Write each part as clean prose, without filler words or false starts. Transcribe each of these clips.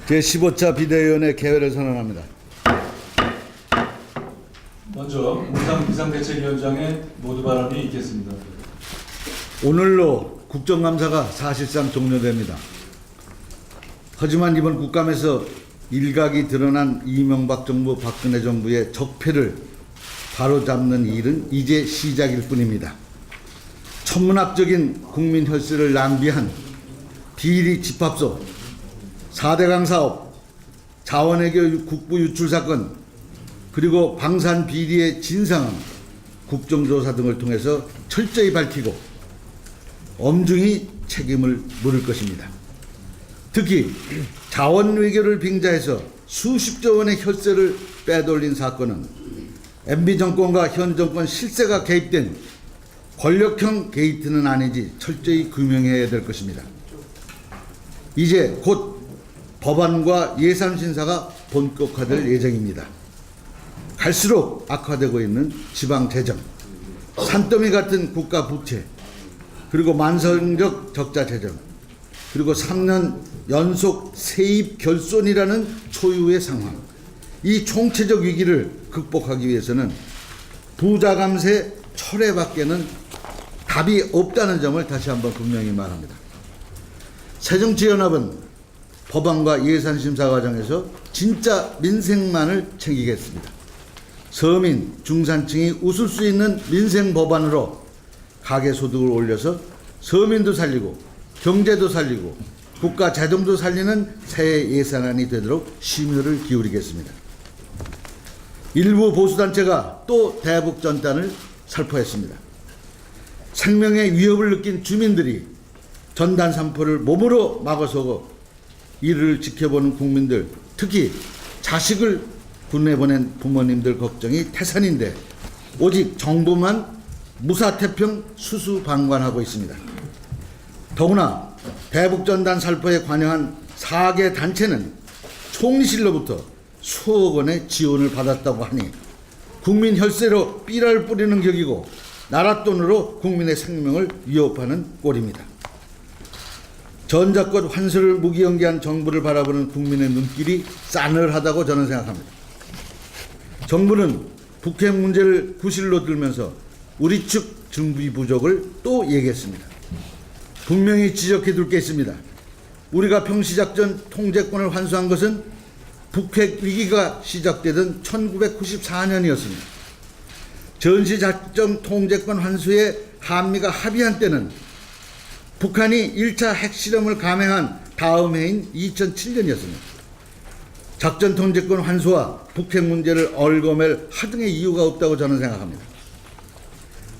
제15차 비대위원회 개회를 선언합니다. 먼저 문상 비상대책위원장의 모두 발언이 있겠습니다. 오늘로 국정감사가 사실상 종료됩니다. 하지만 이번 국감에서 일각이 드러난 이명박 정부, 박근혜 정부의 적폐를 바로잡는 일은 이제 시작일 뿐입니다. 천문학적인 국민 혈세를 낭비한 비리 집합소, 4대강 사업, 자원외교 국부 유출 사건, 그리고 방산 비리의 진상은 국정조사 등을 통해서 철저히 밝히고 엄중히 책임을 물을 것입니다. 특히 자원외교를 빙자해서 수십조 원의 혈세를 빼돌린 사건은 MB 정권과 현 정권 실세가 개입된 권력형 게이트는 아니지 철저히 규명해야 될 것입니다. 이제 곧 법안과 예산 심사가 본격화될 예정입니다. 갈수록 악화되고 있는 지방재정, 산더미 같은 국가 부채, 그리고 만성적 적자 재정, 그리고 3년 연속 세입 결손이라는 초유의 상황, 이 총체적 위기를 극복하기 위해서는 부자 감세 철회밖에는 답이 없다는 점을 다시 한번 분명히 말합니다. 새정치연합은 법안과 예산심사 과정에서 진짜 민생만을 챙기겠습니다. 서민, 중산층이 웃을 수 있는 민생 법안으로 가계소득을 올려서 서민도 살리고 경제도 살리고 국가 재정도 살리는 새 예산안이 되도록 심혈을 기울이겠습니다. 일부 보수단체가 또 대북 전단을 살포했습니다. 생명의 위협을 느낀 주민들이 전단 산포를 몸으로 막아서고 이를 지켜보는 국민들, 특히 자식을 군에 보낸 부모님들 걱정이 태산인데 오직 정부만 무사태평 수수방관하고 있습니다. 더구나 대북전단 살포에 관여한 4개 단체는 총리실로부터 수억 원의 지원을 받았다고 하니 국민 혈세로 삐랄 뿌리는 격이고 나라 돈으로 국민의 생명을 위협하는 꼴입니다. 전작권 환수를 무기연기한 정부를 바라보는 국민의 눈길이 싸늘하다고 저는 생각합니다. 정부는 북핵 문제를 구실로 들면서 우리 측 준비 부족을 또 얘기했습니다. 분명히 지적해 둘 게 있습니다. 우리가 평시작전 통제권을 환수한 것은 북핵 위기가 시작되던 1994년이었습니다. 전시작전 통제권 환수에 한미가 합의한 때는 북한이 1차 핵실험을 감행한 다음 해인 2007년이었습니다. 작전 통제권 환수와 북핵 문제를 얽어맬 하등의 이유가 없다고 저는 생각합니다.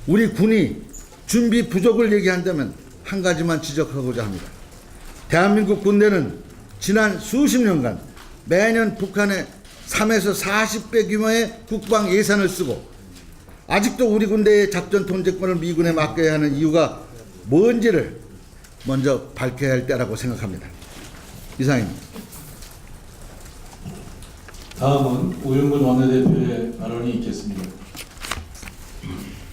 우리 군이 준비 부족을 얘기한다면 한 가지만 지적하고자 합니다. 대한민국 군대는 지난 수십 년간 매년 북한의 3에서 40배 규모의 국방 예산을 쓰고 아직도 우리 군대의 작전 통제권을 미군에 맡겨야 하는 이유가 뭔지를 먼저 밝혀야 할 때라고 생각합니다. 이상입니다. 다음은 우영근 원내대표의 발언이 있겠습니다.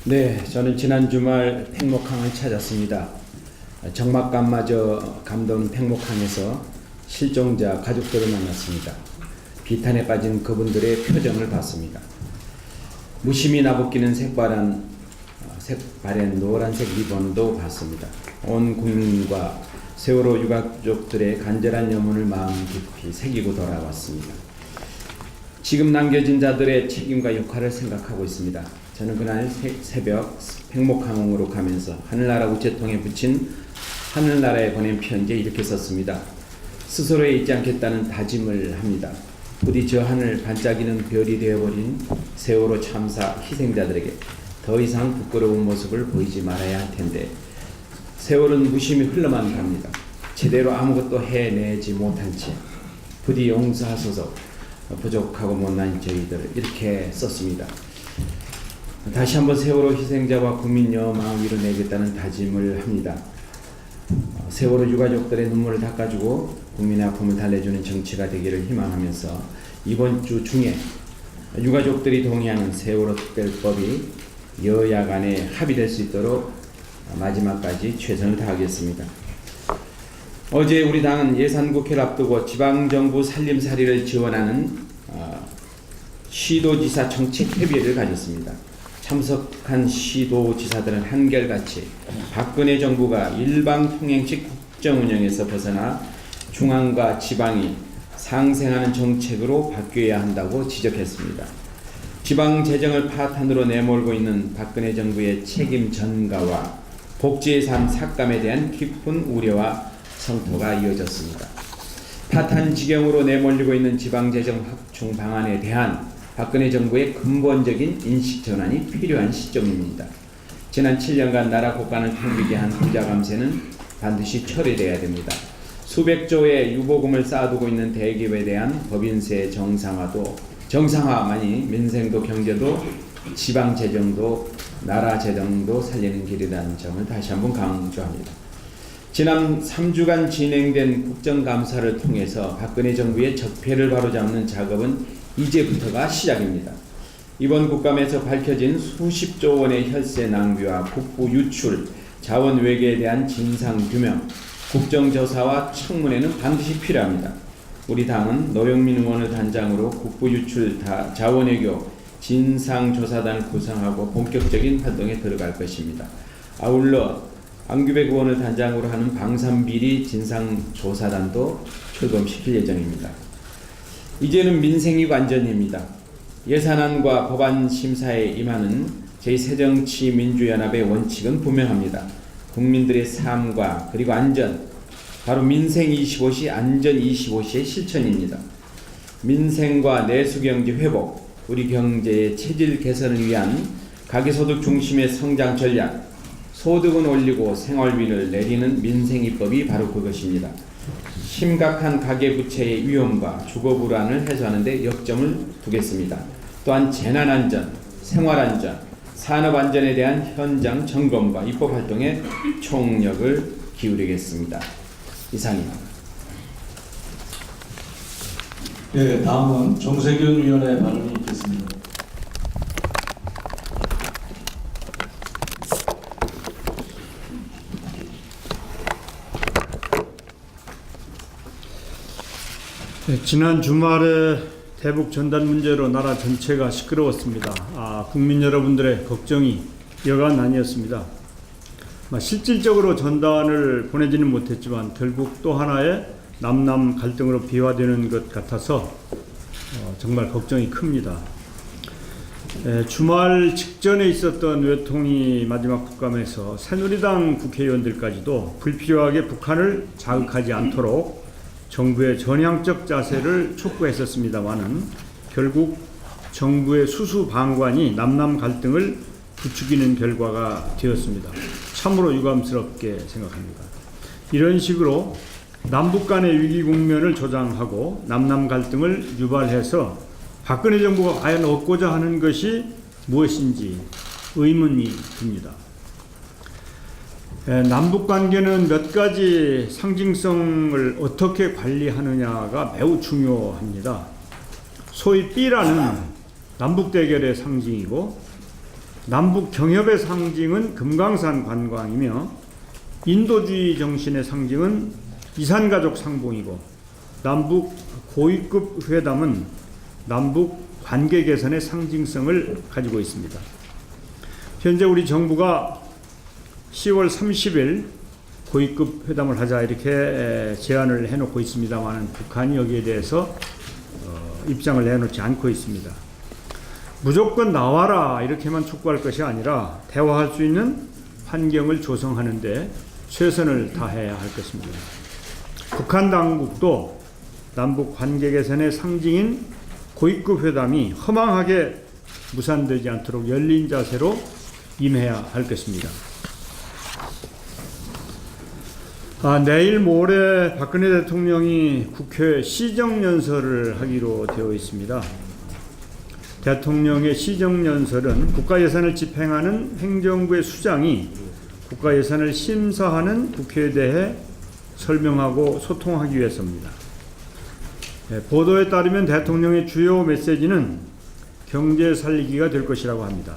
네, 저는 지난 주말 팽목항을 찾았습니다. 적막감마저 감도는 팽목항에서 실종자 가족들을 만났습니다. 비탄에 빠진 그분들의 표정을 봤습니다. 무심히 나부끼는 색바랜 노란색 리본도 봤습니다. 온 국민과 세월호 유가족들의 간절한 염원을 마음 깊이 새기고 돌아왔습니다. 지금 남겨진 자들의 책임과 역할을 생각하고 있습니다. 저는 그날 새벽 팽목항으로 가면서 하늘나라 우체통에 붙인 하늘나라에 보낸 편지에 이렇게 썼습니다. 스스로에 잊지 않겠다는 다짐을 합니다. 부디 저 하늘 반짝이는 별이 되어버린 세월호 참사 희생자들에게 더 이상 부끄러운 모습을 보이지 말아야 할 텐데 세월은 무심히 흘러만 갑니다. 제대로 아무것도 해내지 못한 채 부디 용서하소서 부족하고 못난 저희들 이렇게 썼습니다. 다시 한번 세월호 희생자와 국민여 마음 위로내겠다는 다짐을 합니다. 세월호 유가족들의 눈물을 닦아주고 국민의 아픔을 달래주는 정치가 되기를 희망하면서 이번 주 중에 유가족들이 동의하는 세월호 특별법이 여야 간에 합의될 수 있도록 마지막까지 최선을 다하겠습니다. 어제 우리 당은 예산국회를 앞두고 지방정부 살림살이를 지원하는 시도지사 정책협의회를 가졌습니다. 참석한 시도지사들은 한결같이 박근혜 정부가 일방통행식 국정운영에서 벗어나 중앙과 지방이 상생하는 정책으로 바뀌어야 한다고 지적했습니다. 지방 재정을 파탄으로 내몰고 있는 박근혜 정부의 책임 전가와 복지의 삶 삭감에 대한 깊은 우려와 성토가 이어졌습니다. 파탄 지경으로 내몰리고 있는 지방 재정 확충 방안에 대한 박근혜 정부의 근본적인 인식 전환이 필요한 시점입니다. 지난 7년간 나라 국간을 텅비게 한 부자 감세는 반드시 처리돼야 됩니다. 수백조의 유보금을 쌓아두고 있는 대기업에 대한 법인세 정상화만이 민생도 경제도 지방 재정도 나라 재정도 살리는 길이라는 점을 다시 한번 강조합니다. 지난 3주간 진행된 국정감사를 통해서 박근혜 정부의 적폐를 바로잡는 작업은 이제부터가 시작입니다. 이번 국감에서 밝혀진 수십조 원의 혈세 낭비와 국부 유출, 자원 외교에 대한 진상 규명, 국정조사와 청문회는 반드시 필요합니다. 우리 당은 노영민 의원을 단장으로 국부 유출 자원 외교 진상조사단을 구성하고 본격적인 활동에 들어갈 것입니다. 아울러 안규백 의원을 단장으로 하는 방산비리 진상조사단도 출범시킬 예정입니다. 이제는 민생이 관전입니다. 예산안과 법안 심사에 임하는 제2새정치민주연합의 원칙은 분명합니다. 국민들의 삶과 그리고 안전, 바로 민생 25시, 안전 25시의 실천입니다. 민생과 내수경제 회복, 우리 경제의 체질 개선을 위한 가계소득 중심의 성장 전략, 소득은 올리고 생활비를 내리는 민생입법이 바로 그것입니다. 심각한 가계부채의 위험과 주거불안을 해소하는 데 역점을 두겠습니다. 또한 재난안전, 생활안전, 산업안전에 대한 현장 점검과 입법활동에 총력을 기울이겠습니다. 이상입니다. 예, 다음은 정세균 위원의 발언이 있겠습니다. 지난 주말에 대북 전단 문제로 나라 전체가 시끄러웠습니다. 국민 여러분들의 걱정이 여간 아니었습니다. 실질적으로 전단을 보내지는 못했지만 결국 또 하나의 남남 갈등으로 비화되는 것 같아서 정말 걱정이 큽니다. 주말 직전에 있었던 외통위 마지막 국감에서 새누리당 국회의원들까지도 불필요하게 북한을 자극하지 않도록 정부의 전향적 자세를 촉구했었습니다마는 결국 정부의 수수방관이 남남 갈등을 부추기는 결과가 되었습니다. 참으로 유감스럽게 생각합니다. 이런 식으로 남북 간의 위기 국면을 조장하고 남남 갈등을 유발해서 박근혜 정부가 과연 얻고자 하는 것이 무엇인지 의문이 듭니다. 남북 관계는 몇 가지 상징성을 어떻게 관리하느냐가 매우 중요합니다. 소위 B라는 남북 대결의 상징이고 남북 경협의 상징은 금강산 관광이며 인도주의 정신의 상징은 이산가족 상봉이고 남북 고위급 회담은 남북 관계 개선의 상징성을 가지고 있습니다. 현재 우리 정부가 10월 30일 고위급 회담을 하자 이렇게 제안을 해놓고 있습니다만 북한이 여기에 대해서 입장을 내놓지 않고 있습니다. 무조건 나와라 이렇게만 촉구할 것이 아니라 대화할 수 있는 환경을 조성하는 데 최선을 다해야 할 것입니다. 북한 당국도 남북 관계 개선의 상징인 고위급 회담이 허망하게 무산되지 않도록 열린 자세로 임해야 할 것입니다. 내일 모레 박근혜 대통령이 국회 시정연설을 하기로 되어 있습니다. 대통령의 시정연설은 국가예산을 집행하는 행정부의 수장이 국가예산을 심사하는 국회에 대해 설명하고 소통하기 위해서입니다. 보도에 따르면 대통령의 주요 메시지는 경제 살리기가 될 것이라고 합니다.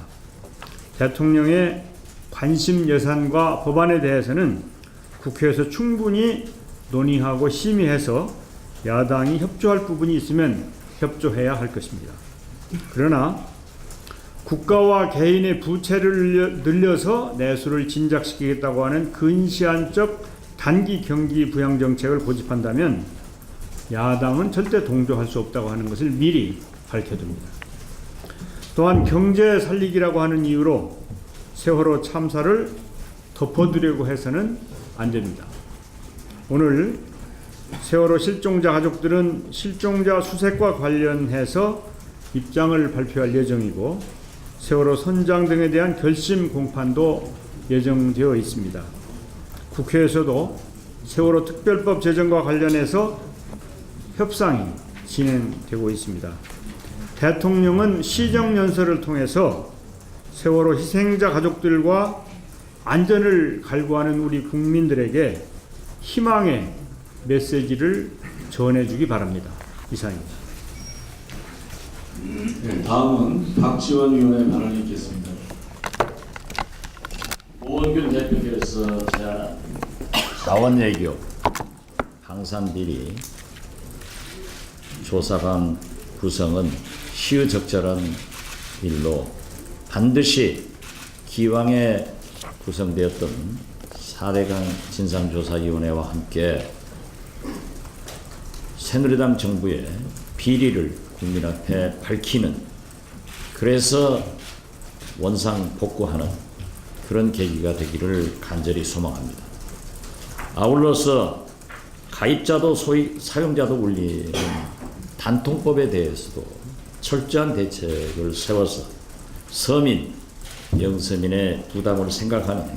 대통령의 관심 예산과 법안에 대해서는 국회에서 충분히 논의하고 심의해서 야당이 협조할 부분이 있으면 협조해야 할 것입니다. 그러나 국가와 개인의 부채를 늘려서 내수를 진작시키겠다고 하는 근시안적 단기 경기 부양 정책을 고집한다면 야당은 절대 동조할 수 없다고 하는 것을 미리 밝혀둡니다. 또한 경제 살리기라고 하는 이유로 세월호 참사를 덮어두려고 해서는 안 됩니다. 오늘 세월호 실종자 가족들은 실종자 수색과 관련해서 입장을 발표할 예정이고 세월호 선장 등에 대한 결심 공판도 예정되어 있습니다. 국회에서도 세월호 특별법 제정과 관련해서 협상이 진행되고 있습니다. 대통령은 시정연설을 통해서 세월호 희생자 가족들과 안전을 갈구하는 우리 국민들에게 희망의 메시지를 전해주기 바랍니다. 이상입니다. 네, 다음은 박지원 의원의 발언이 있겠습니다. 오원균 대표께서 제안한 자원외교, 방산비리, 조사관 구성은 시의적절한 일로 반드시 기왕에 구성되었던 4대강 진상조사위원회와 함께 새누리당 정부의 비리를 국민 앞에 밝히는, 그래서 원상 복구하는 그런 계기가 되기를 간절히 소망합니다. 아울러서 가입자도 소위 사용자도 울리는 단통법에 대해서도 철저한 대책을 세워서 서민, 영서민의 부담을 생각하는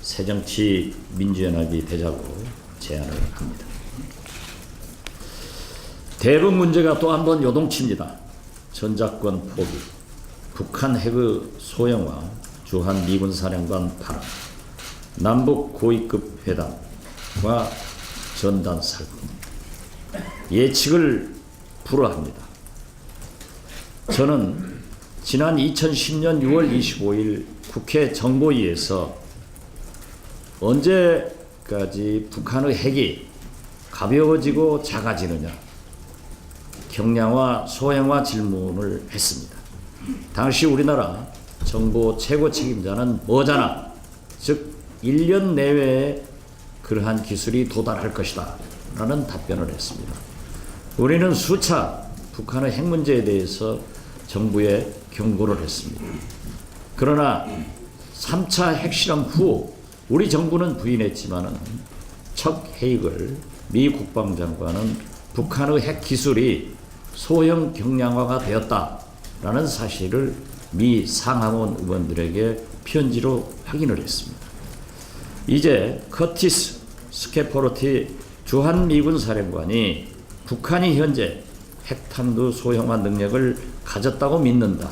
새정치 민주연합이 되자고 제안을 합니다. 대북 문제가 또 한 번 요동칩니다. 전작권 포기, 북한 핵의 소형화, 주한 미군 사령관 발언, 남북 고위급 회담과 전단 살포, 예측을 불허합니다. 저는 지난 2010년 6월 25일 국회 정보위에서 언제까지 북한의 핵이 가벼워지고 작아지느냐, 경량화, 소형화 질문을 했습니다. 당시 우리나라 정보 최고 책임자는 머지않아, 즉 1년 내외에 그러한 기술이 도달할 것이다 라는 답변을 했습니다. 우리는 수차 북한의 핵 문제에 대해서 정부에 경고를 했습니다. 그러나 3차 핵실험 후 우리 정부는 부인했지만 척 헤이글 미 국방장관은 북한의 핵 기술이 소형 경량화가 되었다라는 사실을 미 상하원 의원들에게 편지로 확인을 했습니다. 이제 커티스 스케포로티 주한미군 사령관이 북한이 현재 핵탄두 소형화 능력을 가졌다고 믿는다.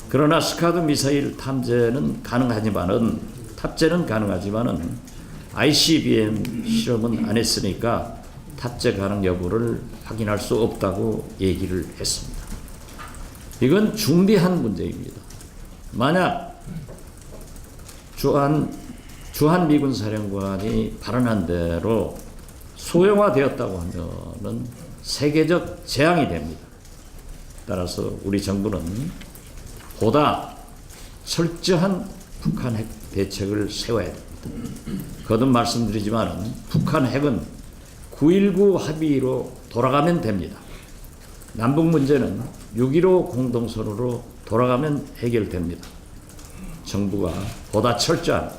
그러나 스카드 미사일 탑재는 가능하지만은 ICBM 실험은 안 했으니까 탑재 가능 여부를 확인할 수 없다고 얘기를 했습니다. 이건 중대한 문제입니다. 만약 주한미군 사령관이 발언한 대로 소형화되었다고 하면은 세계적 재앙이 됩니다. 따라서 우리 정부는 보다 철저한 북한 핵 대책을 세워야 됩니다. 거듭 말씀드리지만 북한 핵은 9.19 합의로 돌아가면 됩니다. 남북 문제는 6.15 공동선언으로 돌아가면 해결됩니다. 정부가 보다 철저한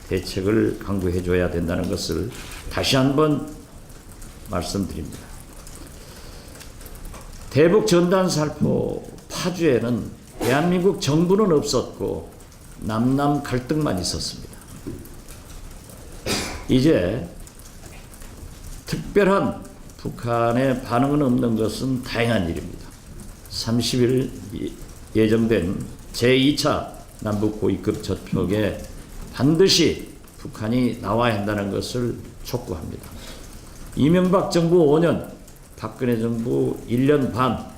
대책을 강구해 줘야 된다는 것을 다시 한번 말씀드립니다. 대북 전단 살포 파주에는 대한민국 정부는 없었고 남남 갈등만 있었습니다. 이제 특별한 북한의 반응은 없는 것은 다행한 일입니다. 30일 예정된 제2차 남북 고위급 접촉에 반드시 북한이 나와야 한다는 것을 촉구합니다. 이명박 정부 5년, 박근혜 정부 1년 반,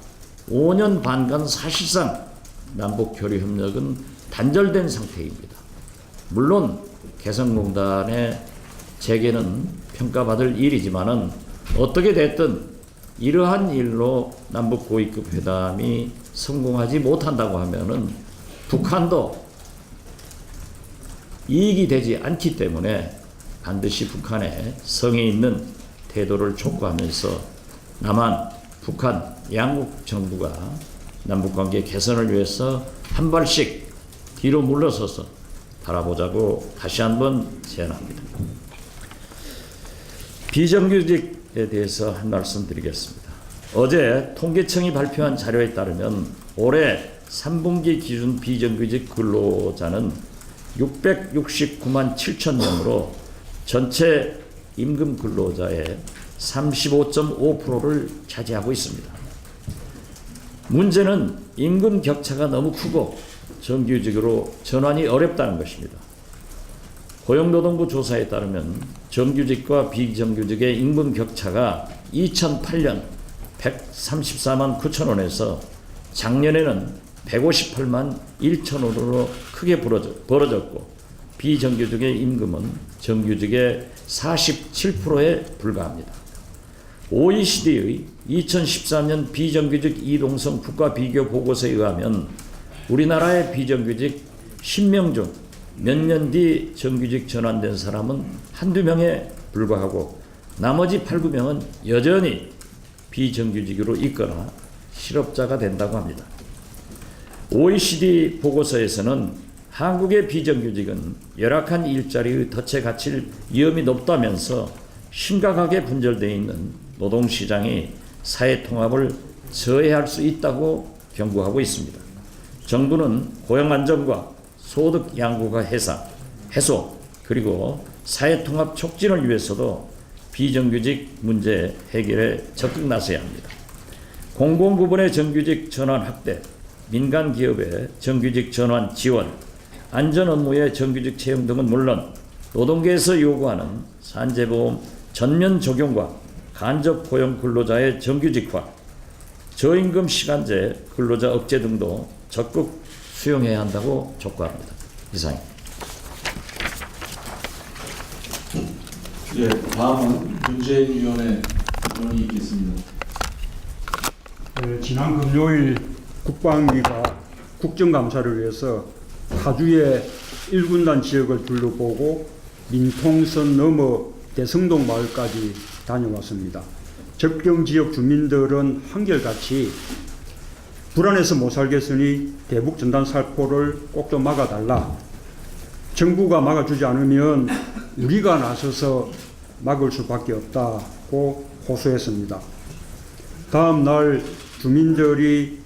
5년 반간 사실상 남북 교류 협력은 단절된 상태입니다. 물론 개성공단의 재개는 평가받을 일이지만은 어떻게 됐든 이러한 일로 남북 고위급 회담이 성공하지 못한다고 하면은 북한도 이익이 되지 않기 때문에 반드시 북한의 성의 있는 태도를 촉구하면서 남한, 북한 양국 정부가 남북관계 개선을 위해서 한 발씩 뒤로 물러서서 바라보자고 다시 한번 제안합니다. 비정규직에 대해서 한 말씀 드리겠습니다. 어제 통계청이 발표한 자료에 따르면 올해 3분기 기준 비정규직 근로자는 669만 7천 명으로 전체 임금 근로자의 35.5%를 차지하고 있습니다. 문제는 임금 격차가 너무 크고 정규직으로 전환이 어렵다는 것입니다. 고용노동부 조사에 따르면 정규직과 비정규직의 임금 격차가 2008년 134만 9천 원에서 작년에는 158만 1천 원으로 크게 벌어졌고 비정규직의 임금은 정규직의 47%에 불과합니다. OECD의 2013년 비정규직 이동성 국가 비교 보고서에 의하면 우리나라의 비정규직 10명 중 몇 년 뒤 정규직 전환된 사람은 한두 명에 불과하고 나머지 8, 9명은 여전히 비정규직으로 있거나 실업자가 된다고 합니다. OECD 보고서에서는 한국의 비정규직은 열악한 일자리의 덫에 갇힐 위험이 높다면서 심각하게 분절되어 있는 노동시장이 사회통합을 저해할 수 있다고 경고하고 있습니다. 정부는 고용안정과 소득 양극화 해소 그리고 사회통합 촉진을 위해서도 비정규직 문제 해결에 적극 나서야 합니다. 공공부문의 정규직 전환 확대, 민간 기업의 정규직 전환 지원, 안전 업무의 정규직 채용 등은 물론 노동계에서 요구하는 산재보험 전면 적용과 간접 고용 근로자의 정규직화, 저임금 시간제 근로자 억제 등도 적극 수용해야 한다고 촉구합니다. 이상입니다. 예, 다음은 윤재인 위원의 의견이 있겠습니다. 지난 금요일 국방위가 국정감사를 위해서 파주의 1군단 지역을 둘러보고 민통선 넘어 대성동 마을까지 다녀왔습니다. 접경 지역 주민들은 한결같이 불안해서 못 살겠으니 대북 전단 살포를 꼭 좀 막아달라. 정부가 막아주지 않으면 우리가 나서서 막을 수밖에 없다고 호소했습니다. 다음 날 주민들이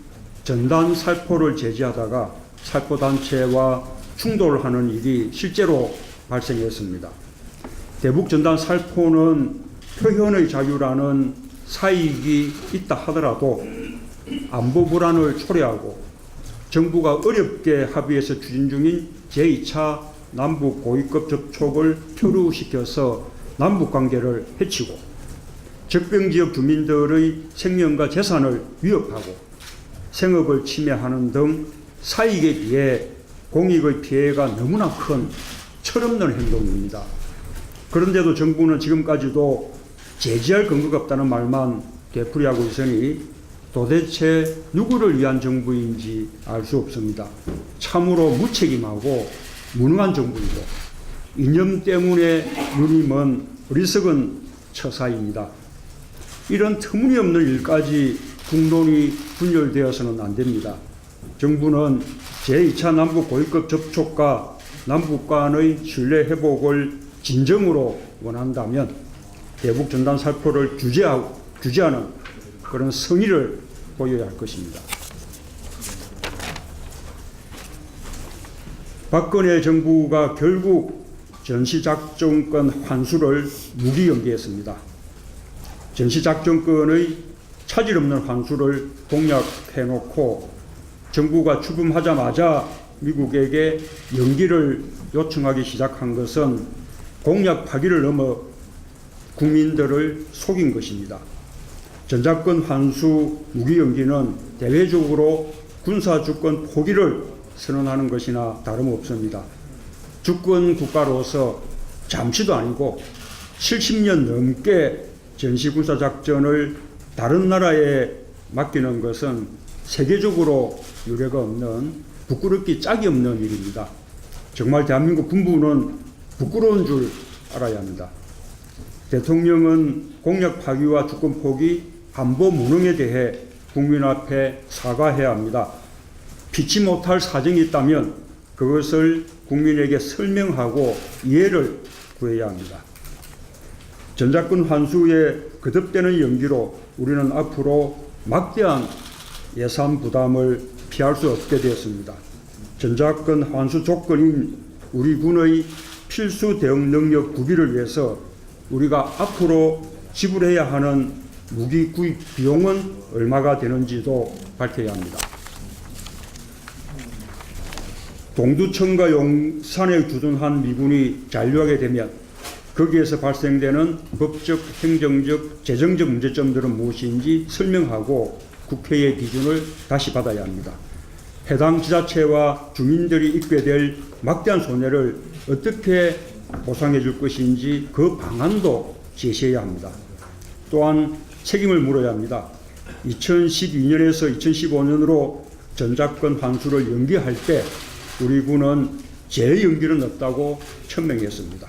전단 살포를 제지하다가 살포단체와 충돌하는 일이 실제로 발생했습니다. 대북 전단 살포는 표현의 자유라는 사익이 있다 하더라도 안보 불안을 초래하고 정부가 어렵게 합의해서 추진 중인 제2차 남북 고위급 접촉을 표류시켜서 남북관계를 해치고 접경지역 주민들의 생명과 재산을 위협하고 생업을 침해하는 등 사익에 비해 공익의 피해가 너무나 큰 철없는 행동입니다. 그런데도 정부는 지금까지도 제지할 근거가 없다는 말만 되풀이하고 있으니 도대체 누구를 위한 정부인지 알 수 없습니다. 참으로 무책임하고 무능한 정부이고 이념 때문에 눈이 먼 어리석은 처사입니다. 이런 터무니없는 일까지 국론이 분열되어서는 안 됩니다. 정부는 제2차 남북 고위급 접촉과 남북 간의 신뢰 회복을 진정으로 원한다면 대북 전단 살포를 규제하는 그런 성의를 보여야 할 것입니다. 박근혜 정부가 결국 전시작전권 환수를 무기연기했습니다. 전시작전권의 차질 없는 환수를 공약해놓고 정부가 출범하자마자 미국에게 연기를 요청하기 시작한 것은 공약 파기를 넘어 국민들을 속인 것입니다. 전작권 환수 무기연기는 대외적으로 군사주권 포기를 선언하는 것이나 다름없습니다. 주권 국가로서 잠시도 아니고 70년 넘게 전시군사작전을 다른 나라에 맡기는 것은 세계적으로 유례가 없는 부끄럽기 짝이 없는 일입니다. 정말 대한민국 군부는 부끄러운 줄 알아야 합니다. 대통령은 공약 파기와 주권 포기, 안보 무능에 대해 국민 앞에 사과해야 합니다. 피치 못할 사정이 있다면 그것을 국민에게 설명하고 이해를 구해야 합니다. 전작권 환수의 거듭되는 연기로 우리는 앞으로 막대한 예산 부담을 피할 수 없게 되었습니다. 전작권 환수 조건인 우리 군의 필수 대응 능력 구비를 위해서 우리가 앞으로 지불해야 하는 무기 구입 비용은 얼마가 되는지도 밝혀야 합니다. 동두천과 용산에 주둔한 미군이 잔류하게 되면 거기에서 발생되는 법적, 행정적, 재정적 문제점들은 무엇인지 설명하고 국회의 기준을 다시 받아야 합니다. 해당 지자체와 주민들이 입게 될 막대한 손해를 어떻게 보상해 줄 것인지 그 방안도 제시해야 합니다. 또한 책임을 물어야 합니다. 2012년에서 2015년으로 전작권 환수를 연기할 때 우리 군은 재연기는 없다고 천명했습니다.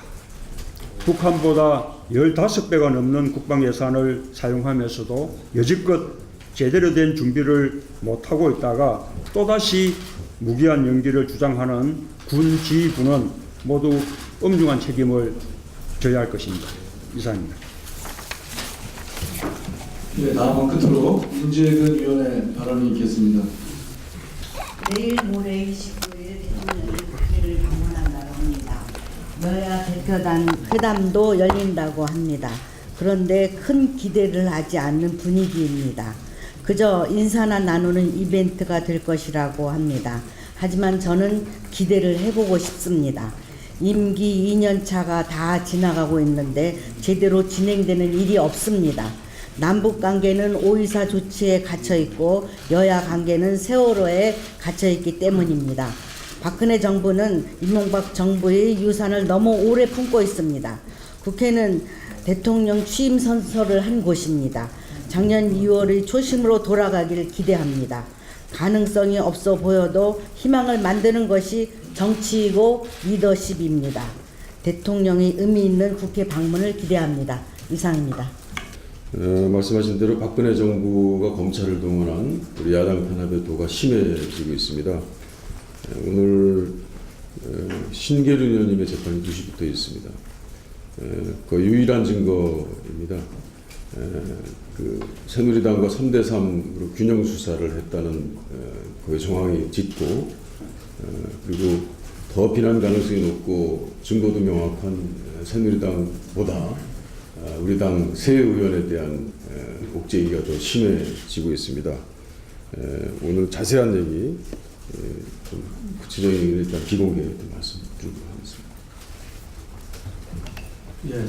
북한보다 15배가 넘는 국방 예산을 사용하면서도 여지껏 제대로 된 준비를 못하고 있다가 또다시 무기한 연기를 주장하는 군 지휘부는 모두 엄중한 책임을 져야 할 것입니다. 이상입니다. 예, 다음은 끝으로 윤재근 위원의 발언이 있겠습니다. 내일 모레 29일 대통령이 국회를 방문한다고 합니다. 여야 대표단 회담도 열린다고 합니다. 그런데 큰 기대를 하지 않는 분위기입니다. 그저 인사나 나누는 이벤트가 될 것이라고 합니다. 하지만 저는 기대를 해보고 싶습니다. 임기 2년차가 다 지나가고 있는데 제대로 진행되는 일이 없습니다. 남북 관계는 5.24 조치에 갇혀 있고 여야 관계는 세월호에 갇혀 있기 때문입니다. 박근혜 정부는 이명박 정부의 유산을 너무 오래 품고 있습니다. 국회는 대통령 취임 선서를 한 곳입니다. 작년 2월의 초심으로 돌아가길 기대합니다. 가능성이 없어 보여도 희망을 만드는 것이 정치이고 리더십입니다. 대통령이 의미 있는 국회 방문을 기대합니다. 이상입니다. 말씀하신 대로 박근혜 정부가 검찰을 동원한 우리 야당 탄압의 도가 심해지고 있습니다. 오늘 신계륜 의원님의 재판이 2시부터 있습니다. 그 유일한 증거입니다. 그 새누리당과 3대3으로 균형 수사를 했다는 그 정황이 짙고 그리고 더 비난 가능성이 높고 증거도 명확한 새누리당보다 우리 당 새 의원에 대한 옥죄기가 더 심해지고 있습니다. 오늘 자세한 얘기 좀 구체적인 얘기를 일단 비공개 말씀드리도록 하겠습니다. 예,